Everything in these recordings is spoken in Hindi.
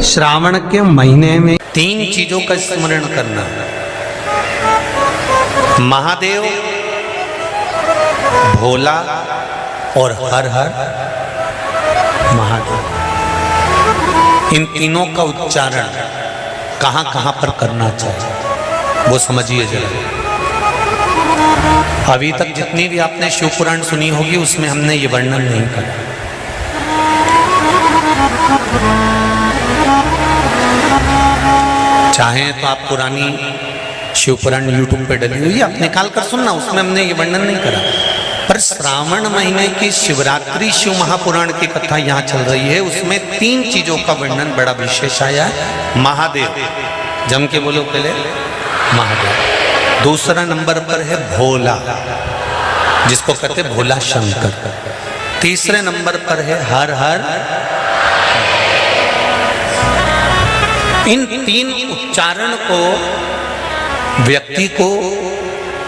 श्रावण के महीने में 3 चीजों का स्मरण करना है। महादेव, भोला और हर हर महादेव। इन तीनों का उच्चारण कहां कहां पर करना चाहिए वो समझिए जरा। अभी तक जितनी भी आपने शिव पुराण सुनी होगी उसमें हमने ये वर्णन नहीं करा। चाहे तो आप पुरानी शिव पुराण यूट्यूब पे डली हुई आप निकाल कर सुनना, उसमें हमने ये वर्णन नहीं करा। पर श्रावण महीने की शिवरात्रि शिव महापुराण की कथा यहाँ चल रही है, उसमें 3 चीजों का वर्णन बड़ा विशेष आया है। महादेव, जम के बोलो पहले महादेव। दूसरा नंबर पर है भोला, जिसको कहते भोला शंकर। तीसरे नंबर पर है हर हर। इन 3 उच्चारण को व्यक्ति को,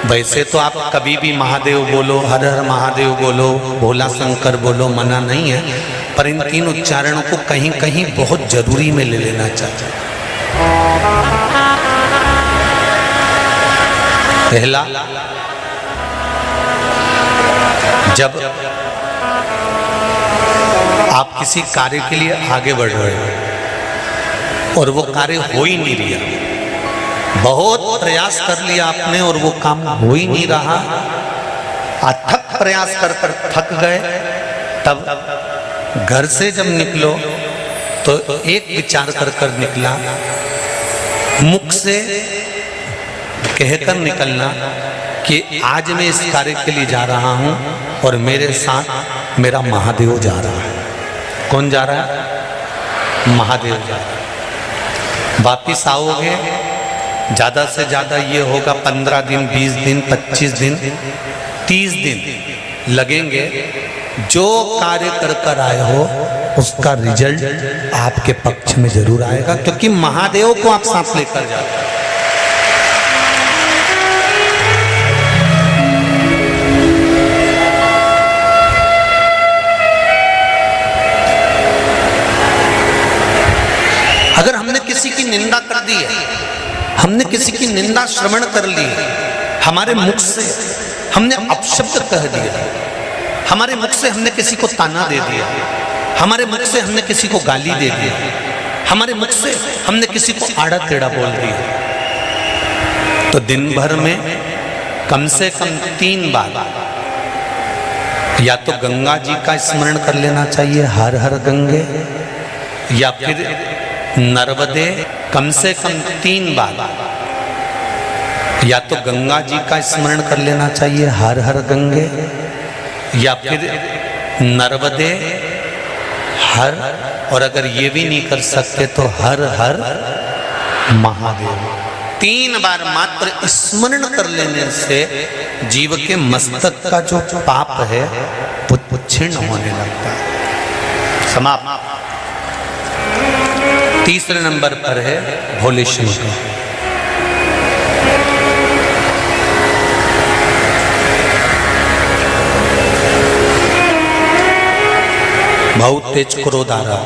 वैसे तो आप कभी भी महादेव बोलो, हर हर महादेव बोलो, भोला शंकर बोलो, मना नहीं है, पर इन 3 उच्चारणों को कहीं कहीं बहुत जरूरी में ले लेना चाहिए। पहला, जब आप किसी कार्य के लिए आगे बढ़ रहे हो और वो कार्य हो ही नहीं रहा, बहुत प्रयास कर लिया आपने और वो काम हो ही नहीं रहा, अथक प्रयास कर कर थक गए, तब घर से जब निकलो तो एक विचार कर कर निकला, मुख से कहकर निकलना कि आज मैं इस कार्य के लिए जा रहा हूं और मेरे साथ मेरा महादेव जा रहा है। कौन जा रहा है? महादेव जा रहा है। वापिस आओगे, ज्यादा से ज्यादा ये होगा 15 दिन, 20 दिन, 25 दिन, 30 दिन लगेंगे। जो कार्य कर कर आए हो उसका रिजल्ट आपके पक्ष में जरूर आएगा, क्योंकि महादेव को आप साथ लेकर जाते हैं। अगर हमने किसी की निंदा कर दी है, हमने किसी की निंदा श्रवण कर ली, हमारे मुख से हमने अपशब्द कह दिया, हमारे मुख से हमने किसी को ताना दे दिया, हमारे मुख से हमने किसी को गाली दे दिया, हमारे मुख से हमने किसी को आड़ा टेढ़ा बोल दिया, तो दिन भर में कम से कम 3 बार या तो गंगा जी का स्मरण कर लेना चाहिए, हर हर गंगे, या फिर नर्मदे, कम से कम 3 बार या तो गंगा जी का स्मरण कर लेना चाहिए, हर हर गंगे, या फिर नर्मदे हर, और अगर ये भी नहीं कर सकते तो हर हर महादेव। 3 बार मात्र स्मरण कर लेने से जीव के मस्तक का जो पाप है वो क्षीण होने लगता है। समाप्त। तीसरे नंबर पर है भोले शंकर। बहुत तेज क्रोध आ रहा,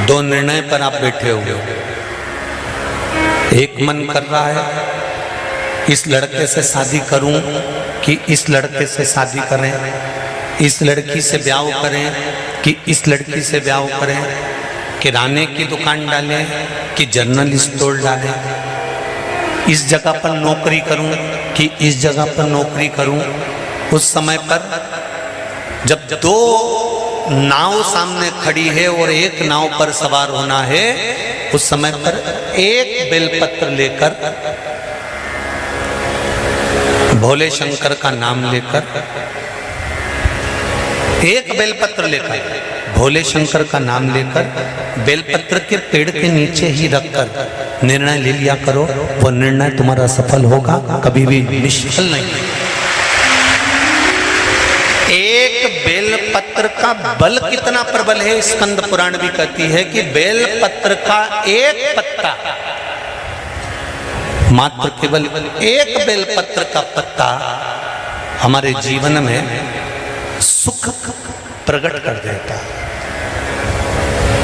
दो निर्णय पर आप बैठे हुए हो। एक मन कर रहा है इस लड़के से शादी करूं कि इस लड़के से शादी करें, इस लड़की से ब्याह करें कि इस लड़की से ब्याह करें, किराने की दुकान डालें कि जनरल स्टोर डालें, इस जगह पर नौकरी करूं कि इस जगह पर नौकरी करूं। उस समय पर जब 2 नाव सामने खड़ी है और एक नाव पर सवार होना है, उस समय पर एक बेलपत्र लेकर, भोले शंकर का नाम लेकर, एक बेलपत्र लेकर, भोले शंकर का नाम लेकर, बेलपत्र के पेड़ के नीचे ही रखकर निर्णय ले लिया करो, वो निर्णय तुम्हारा सफल होगा, कभी भी निष्फल नहीं। एक बेलपत्र का बल कितना प्रबल है, स्कंद पुराण भी कहती है कि बेलपत्र का एक पत्ता, मात्र केवल एक बेलपत्र का पत्ता हमारे जीवन में सुख प्रकट कर देता।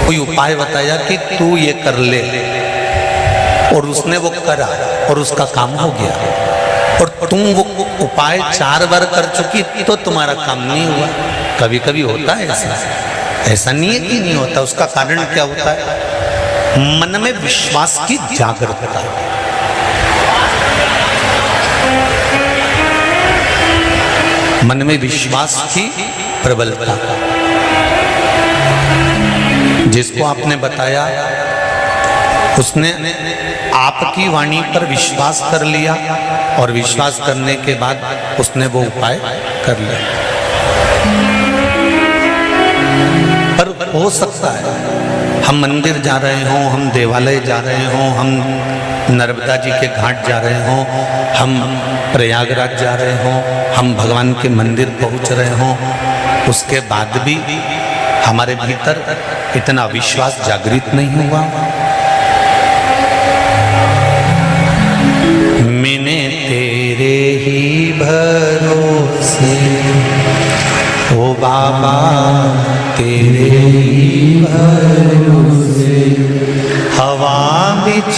कोई उपाय बताया कि तू ये कर ले, और उसने वो करा और उसका काम हो गया, और तुम वो उपाय 4 बार कर चुकी तो तुम्हारा काम नहीं हुआ। कभी कभी होता है ऐसा, ऐसा नहीं है कि नहीं होता। उसका कारण क्या होता है? मन में विश्वास की जागरूकता, मन में विश्वास की प्रबलता। जिसको आपने बताया उसने आपकी वाणी पर विश्वास कर लिया, और विश्वास करने के बाद उसने वो उपाय कर लिया। पर हो सकता है हम मंदिर जा रहे हों, हम देवालय जा रहे हों, हम नर्मदा जी के घाट जा रहे हों, हम प्रयागराज जा रहे हों, हम भगवान के मंदिर पहुंच रहे हों, उसके बाद भी हमारे भीतर इतना विश्वास जागृत नहीं हुआ। मैंने तेरे ही भरोसे ओ बाबा, तेरे ही भरोसे हवा बिच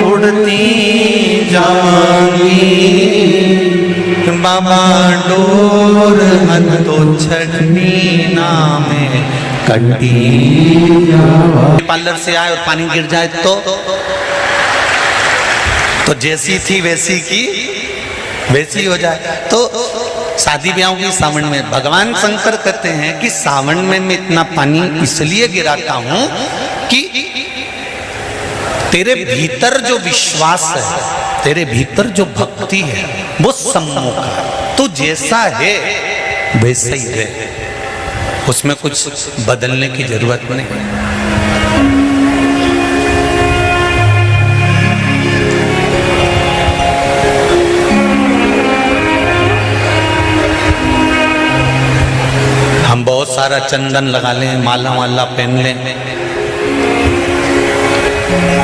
उड़ती जाऊंगी, बाबा डोर हथो छड़नी ना में कटी। पार्लर से आए और पानी गिर जाए तो जैसी थी वैसी की वैसी हो जाए। तो शादी ब्याह की सावन में भगवान शंकर कहते हैं कि सावन में मैं इतना पानी इसलिए गिराता हूं कि तेरे भीतर जो विश्वास है, तेरे भीतर जो भक्ति है, वो सम्मुख है। तू जैसा है वैसा ही है, उसमें कुछ बदलने की जरूरत नहीं। हम बहुत सारा चंदन लगा लें, माला वाला पहन लें,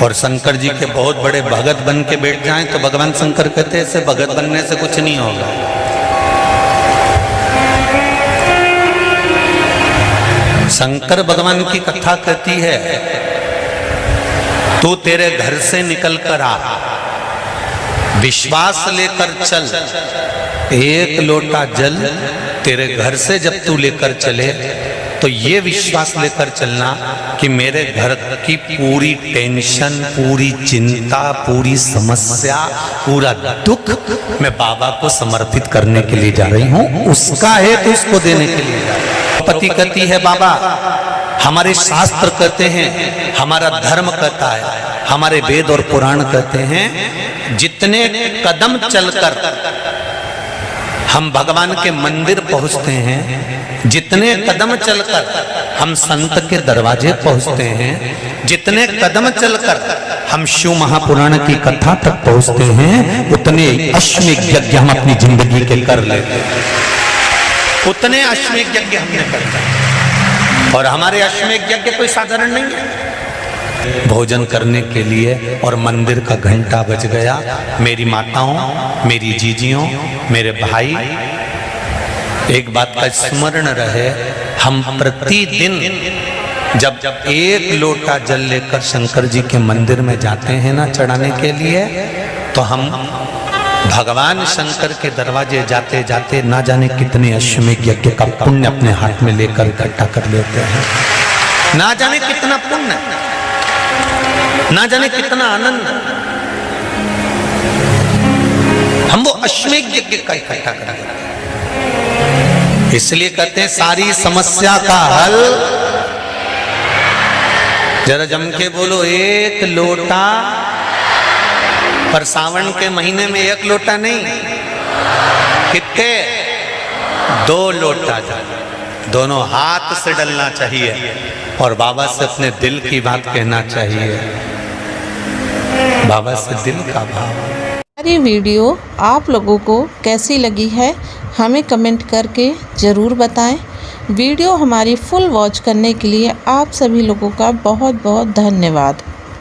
और शंकर जी के बहुत बड़े भगत बन के बैठ जाएं, तो भगवान शंकर कहते हैं ऐसे भगत बनने से कुछ नहीं होगा। शंकर भगवान की कथा कहती है, तू तेरे घर से निकल कर आ, विश्वास लेकर चल, एक लोटा जल तेरे घर से जब तू लेकर चले तो ये विश्वास लेकर चलना कि मेरे घर की पूरी टेंशन, पूरी चिंता, पूरी समस्या, पूरा दुख मैं बाबा को समर्पित करने के लिए जा रही हूँ। उसका है तो उसको देने के लिए जा रही हूँ। पति कहती है बाबा, हमारे शास्त्र कहते हैं, हमारा धर्म कहता है, हमारे वेद और पुराण कहते हैं, जितने कदम चलकर हम भगवान के मंदिर पहुंचते हैं, जितने कदम चलकर हम संत के दरवाजे पहुंचते हैं, जितने कदम चलकर हम शिव महापुराण की कथा तक पहुंचते हैं, उतने अश्वमेध यज्ञ हम अपनी जिंदगी के कर लेते हैं। उतने अश्वमेध यज्ञ हमने करते हैं, और हमारे अश्वमेध यज्ञ कोई साधारण नहीं है। भोजन करने के लिए और मंदिर का घंटा बज गया। मेरी माताओं, मेरी जीजियों, मेरे भाई, एक बात का स्मरण रहे, हम प्रतिदिन जब एक लोटा जल लेकर शंकर जी के मंदिर में जाते हैं ना चढ़ाने के लिए, तो हम भगवान शंकर के दरवाजे जाते जाते ना जाने कितने अश्वमेध यज्ञ का पुण्य अपने हाथ में लेकर इकट्ठा कर लेते हैं। ना जाने कितना पुण्य, ना जाने कितना आनंद हम वो अश्वमेध यज्ञ का इकट्ठा कर लेते हैं। इसलिए कहते हैं सारी समस्या का हल, जरा जम के बोलो, एक लोटा। पर सावन के महीने में एक लोटा नहीं, कितने? 2 लोटा जल दोनों हाथ से डलना चाहिए और बाबा से अपने दिल की बात कहना चाहिए, बाबा से दिल का भाव। हमारी वीडियो आप लोगों को कैसी लगी है हमें कमेंट करके ज़रूर बताएं। वीडियो हमारी फुल वॉच करने के लिए आप सभी लोगों का बहुत बहुत धन्यवाद।